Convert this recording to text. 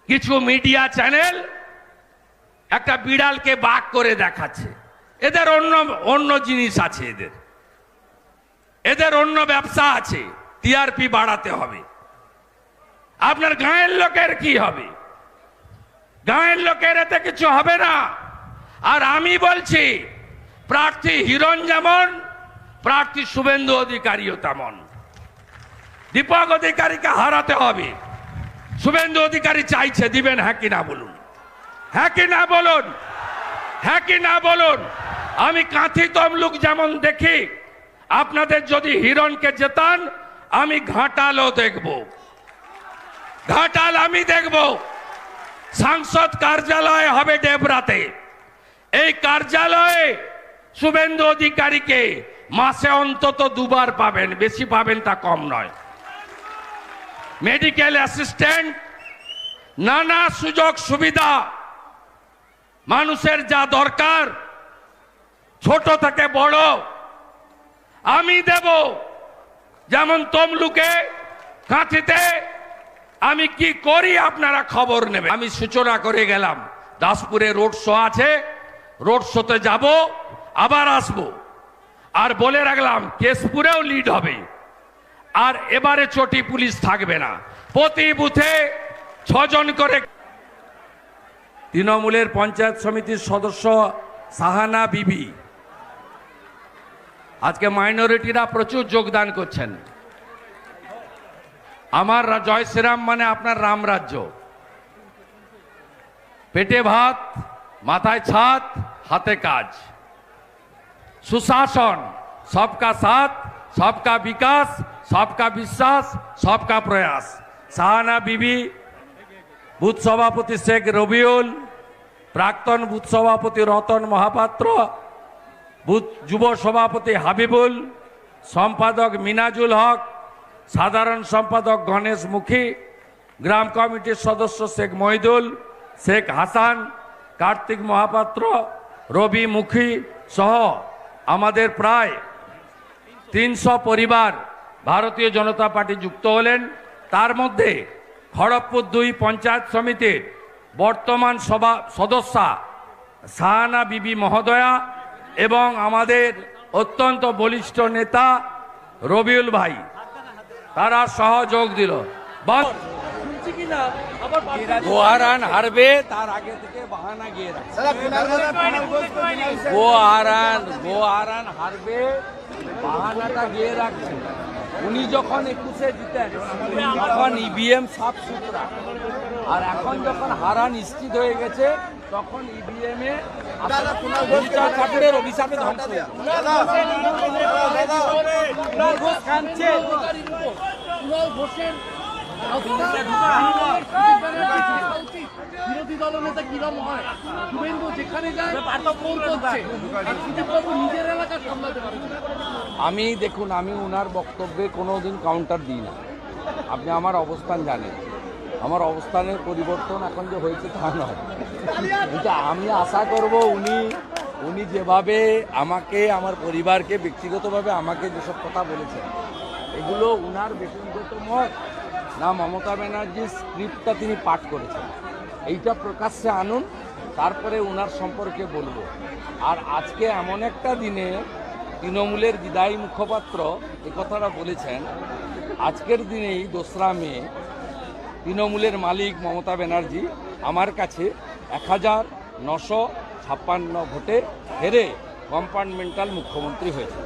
কিছু media channel একটা বিড়ালকে বাঘ করে দেখাচ্ছে। এদের অন্য জিনিস আছে, এদের অন্য ব্যবসা আছে, টিআরপি বাড়াতে হবে। আপনার গাঁয়ের লোকের কি হবে? গাঁয়ের লোকের এতে কিছু হবে না। আর আমি বলছি, প্রার্থী হিরণ যেমন, প্রার্থী শুভেন্দু অধিকারীও তেমন। দীপক অধিকারীকে হারাতে হবে। শুভেন্দু অধিকারী চাইছে, দিবেন? হ্যাঁ কি না বলুন, হ্যাঁ কি না বলুন, হ্যাঁ কি না বলুন। আমি কাঁথি তমলুক যেমন দেখি, আপনাদের যদি হিরণকে জেতান, আমি ঘাটালও দেখব, ঘাটাল আমি দেখব। সাংসদ কার্যালয় হবে ডেবরাতে। এই কার্যালয়ে শুভেন্দু অধিকারীকে মাসে অন্তত 2 বার পাবেন, বেশি পাবেন তা কম নয়। মেডিকেল অ্যাসিস্ট্যান্ট, নানা সুযোগ সুবিধা, মানুষের যা দরকার ছোট থেকে বড় আমি দেব। যেমন তমলুকে, কাঁথিতে আমি কি করি আপনারা খবর নেবেন। আমি সূচনা করে গেলাম, দাসপুরে রোড শো আছে, রোড শোতে যাব, আবার আসব। আর বলে রাখলাম, কেশপুরেও লিড হবে। আর এবারে চটি পুলিশ থাকবে না, প্রতি বুথে 6 জন করে। তৃণমূলের পঞ্চায়েত সমিতির সদস্য সাহানা বিবি, আজকে মাইনরিটিরা প্রচুর যোগদান করছেন। আমার জয় শ্রীরাম মানে আপনার রামরাজ্য। পেটে ভাত, মাথায় ছাদ, হাতে কাজ, সুশাসন, সবকা সাথ, সবকা বিকাশ, সবকা বিশ্বাস, সবকা প্রয়াস। সাহানা বিবি, বুথ সভাপতি শেখ রবিউল, প্রাক্তন বুথ সভাপতি রতন মহাপাত্র, বুথ যুব সভাপতি হাবিবুল, সম্পাদক মিনাজুল হক, সাধারণ সম্পাদক গণেশ মুখী, গ্রাম কমিটির সদস্য শেখ মহিদুল, শেখ হাসান, কার্তিক মহাপাত্র, রবি মুখী সহ আমাদের প্রায় 300 পরিবার ভারতীয় জনতা পার্টি যুক্ত হলেন। তার মধ্যে খড়গপুর 2 পঞ্চায়েত সমিতির বর্তমান সদস্যা সাহানা বিবি মহোদয়া এবং আমাদের অত্যন্ত বলিষ্ঠ নেতা রবিউল ভাই, তারা সহযোগ দিল। গোহারান হারবে, তার আগে থেকে বাহানা গিয়ে রাখছে। গোহারান হারবে, বাহানাটা গিয়ে রাখছে। উনি যখন 21-এ জিতেন তখন ইভিএম সাফ সুতরা, আর এখন যখন হারা নিশ্চিত হয়ে গেছে তখন ইভিএমে ঠাকুরের অভিশাপে ধ্বংস। বিরোধী দলনেতা কিরম হয়, শুভেন্দু যেখানে যায় নিজের এলাকা সামলাতে পারে। আমি দেখুন, আমি ওনার বক্তব্যে কোনোদিন কাউন্টার দিই না। আপনি আমার অবস্থান জানেন, আমার অবস্থানের পরিবর্তন এখন যে হয়েছে তা নয়। কিন্তু আমি আশা করব উনি যেভাবে আমাকে, আমার পরিবারকে, ব্যক্তিগতভাবে আমাকে যেসব কথা বলেছেন, এগুলো উনার ব্যক্তিগত মত না মমতা ব্যানার্জির স্ক্রিপ্টটা তিনি পাঠ করেছেন, এইটা প্রকাশ্যে আনুন, তারপরে উনার সম্পর্কে বলবো। আর আজকে এমন একটা দিনে তৃণমূলের বিদায়ী মুখপাত্র এই কথাটা বলেছেন, আজকের দিনেই 2রা মে তৃণমূলের মালিক মমতা ব্যানার্জি আমার কাছে 1956 ভোটে হেরে কম্পার্টমেন্টাল মুখ্যমন্ত্রী হয়েছে।